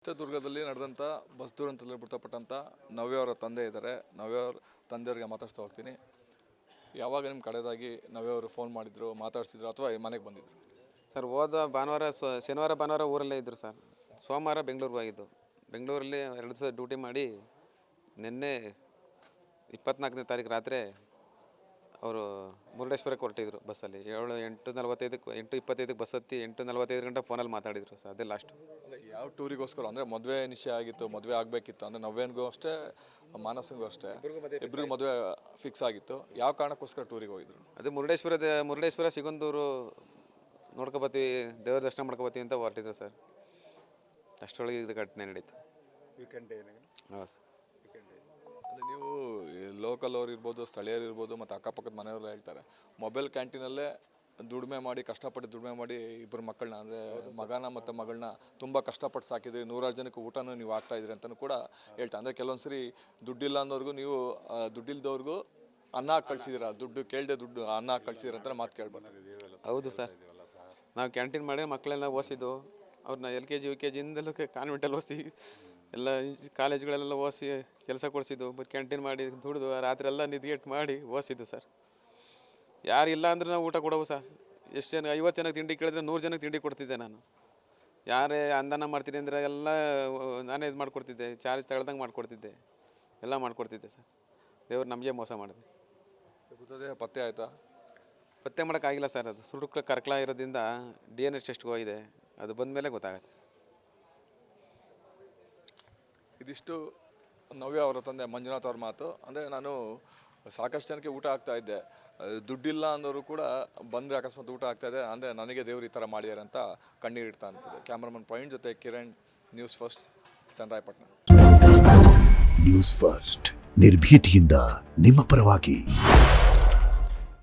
ಚಿತ್ರದುರ್ಗದಲ್ಲಿ ನಡೆದಂಥ ಬಸ್ ದುರಂತದಲ್ಲಿ ಮೃತಪಟ್ಟಂಥ ನವ್ಯ ಅವರ ತಂದೆ ಇದ್ದಾರೆ. ನವ್ಯ ಅವ್ರ ತಂದೆಯವರಿಗೆ ಮಾತಾಡ್ತಾ ಹೋಗ್ತೀನಿ. ಯಾವಾಗ ನಿಮ್ಮ ಕಡೆದಾಗಿ ನವ್ಯ ಅವರು ಫೋನ್ ಮಾಡಿದ್ರು, ಮಾತಾಡ್ಸಿದ್ರು ಅಥವಾ ಮನೆಗೆ ಬಂದಿದ್ರು? ಸರ್, ಹೋದ ಭಾನುವಾರ ಶನಿವಾರ ಭಾನುವಾರ ಊರಲ್ಲೇ ಇದ್ದರು ಸರ್. ಸೋಮವಾರ ಬೆಂಗಳೂರಿಗೆ ಹೋಗಿದ್ದು. ಬೆಂಗಳೂರಲ್ಲಿ 2 ದಿವಸ ಡ್ಯೂಟಿ ಮಾಡಿ ನಿನ್ನೆ 24ನೇ ತಾರೀಕು ರಾತ್ರಿ ಅವರು ಮುರುಡೇಶ್ವರಕ್ಕೆ ಹೊರಟಿದ್ರು ಬಸ್ಸಲ್ಲಿ. 8:25ಕ್ಕೆ ಬಸ್ ಹತ್ತಿ 8:45 ಗಂಟೆ ಫೋನಲ್ಲಿ ಮಾತಾಡಿದ್ರು ಸರ್. ಅದೇ ಲಾಸ್ಟು. ಯಾವ ಟೂರಿಗೋಸ್ಕರ? ಅಂದರೆ ಮದುವೆ ನಿಶ್ಚಯ ಆಗಿತ್ತು, ಮದುವೆ ಆಗಬೇಕಿತ್ತು. ಅಂದರೆ ನವ್ಯನಿಗೂ ಅಷ್ಟೇ, ಮಾನಸನಿಗೂ ಅಷ್ಟೇ, ಇಬ್ಬರಿಗೂ ಮದುವೆ ಫಿಕ್ಸ್ ಆಗಿತ್ತು. ಯಾವ ಕಾರಣಕ್ಕೋಸ್ಕರ ಟೂರಿಗೆ ಹೋಗಿದ್ರು? ಅದೇ ಮುರುಡೇಶ್ವರ ಸಿಗಂದೂರು ನೋಡ್ಕೊಬತ್ತೀವಿ, ದೇವ್ರ ದರ್ಶನ ಮಾಡ್ಕೊಬತ್ತೀವಿ ಅಂತ ಹೊರಟಿದ್ರು ಸರ್. ಅಷ್ಟರೊಳಗೆ ಇದು ಘಟನೆ ನಡೀತು. ಹೌದು ಸರ್. ಅಂದರೆ ನೀವು ಲೋಕಲ್ ಅವ್ರು ಇರ್ಬೋದು, ಸ್ಥಳೀಯರು ಇರ್ಬೋದು, ಮತ್ತು ಅಕ್ಕಪಕ್ಕದ ಮನೆಯವರು ಹೇಳ್ತಾರೆ, ಮೊಬೈಲ್ ಕ್ಯಾಂಟೀನಲ್ಲೇ ದುಡಿಮೆ ಮಾಡಿ, ಕಷ್ಟಪಟ್ಟು ದುಡಿಮೆ ಮಾಡಿ ಇಬ್ಬರು ಮಕ್ಕಳನ್ನ, ಅಂದರೆ ಮಗನ ಮತ್ತು ಮಗಳನ್ನ ತುಂಬ ಕಷ್ಟಪಟ್ಟು ಸಾಕಿದ್ರಿ. 100 ಜನಕ್ಕೆ ಊಟನೂ ನೀವು ಆಗ್ತಾಯಿದ್ರಿ ಅಂತಲೂ ಕೂಡ ಹೇಳ್ತಾರೆ. ಅಂದರೆ ಕೆಲವೊಂದು ಸರಿ ದುಡ್ಡಿಲ್ಲ ಅನ್ನೋರ್ಗು ನೀವು ದುಡ್ಡಿಲ್ದವ್ರಿಗೂ ಅನ್ನ ಕಳಿಸಿದಿರ, ದುಡ್ಡು ಕೇಳದೆ ದುಡ್ಡು ಅನ್ನ ಕಳಿಸಿದಿರ ಅಂತ ಮಾತು ಕೇಳ್ಬಾರ್ದು. ಹೌದು ಸರ್. ನಾವು ಕ್ಯಾಂಟೀನ್ ಮಾಡಿ ಮಕ್ಕಳೆಲ್ಲ ಓದಿಸಿದ್ದು. ಅವ್ರನ್ನ LKG UKG ಇಂದಲೂ ಕಾನ್ವೆಂಟಲ್ಲಿ ಓದಿಸಿ, ಎಲ್ಲ ಕಾಲೇಜ್ಗಳೆಲ್ಲ ಓದಿಸಿ ಕೆಲಸ ಕೊಡಿಸಿದ್ದು. ಕ್ಯಾಂಟೀನ್ ಮಾಡಿ ದುಡಿದು ರಾತ್ರಿ ಎಲ್ಲ ನಿದ್ಗೆಟ್ಟು ಮಾಡಿ ಓದಿಸಿದ್ದು ಸರ್. ಯಾರು ಇಲ್ಲ ಅಂದ್ರೆ ನಾವು ಊಟ ಕೊಡವು ಸರ್. ಎಷ್ಟು ಜನ, 50 ಜನಕ್ಕೆ ತಿಂಡಿ ಕೇಳಿದ್ರೆ 100 ಜನಕ್ಕೆ ತಿಂಡಿ ಕೊಡ್ತಿದ್ದೆ ನಾನು. ಯಾರೇ ಅಂದಾನ ಮಾಡ್ತೀನಿ ಅಂದರೆ ಎಲ್ಲ ನಾನೇ ಇದು ಮಾಡಿಕೊಡ್ತಿದ್ದೆ. ಚಾರ್ಜ್ ತಗೊಳ್ದಂಗೆ ಮಾಡಿಕೊಡ್ತಿದ್ದೆ, ಎಲ್ಲ ಮಾಡಿಕೊಡ್ತಿದ್ದೆ ಸರ್. ದೇವ್ರು ನಮಗೆ ಮೋಸ ಮಾಡಿದೆ. ಪತ್ತೆ ಆಯಿತಾ? ಪತ್ತೆ ಮಾಡೋಕ್ಕಾಗಿಲ್ಲ ಸರ್. ಅದು ಸುಡುಕ ಕರ್ಕಲ ಇರೋದ್ರಿಂದ DNA ಟೆಸ್ಟ್ಗೆ ಹೋಗಿದೆ. ಅದು ಬಂದಮೇಲೆ ಗೊತ್ತಾಗುತ್ತೆ. ಇದಿಷ್ಟು ನವ್ಯ ಅವರ ತಂದೆ ಮಂಜುನಾಥ್ ಅವ್ರ ಮಾತು. ಅಂದರೆ ನಾನು ಸಾಕಷ್ಟು ಜನಕ್ಕೆ ಊಟ ಆಗ್ತಾ ಇದ್ದೆ, ದುಡ್ಡಿಲ್ಲ ಅಂದವರು ಕೂಡ ಬಂದರೆ ಅಕಸ್ಮಾತ್ ಊಟ ಆಗ್ತಾಯಿದೆ ಅಂದರೆ ನನಗೆ ದೇವ್ರು ಈ ಥರ ಮಾಡಿದ್ದಾರೆ ಅಂತ ಕಣ್ಣೀರಿಡ್ತಾ ಅಂತಿದೆ. ಕ್ಯಾಮ್ರಾಮನ್ ಪಾಯಿಂಟ್ ಜೊತೆ Kiran, news first, Channarayapatna. News first, ನಿರ್ಭೀತಿಯಿಂದ ನಿಮ್ಮ ಪರವಾಗಿ.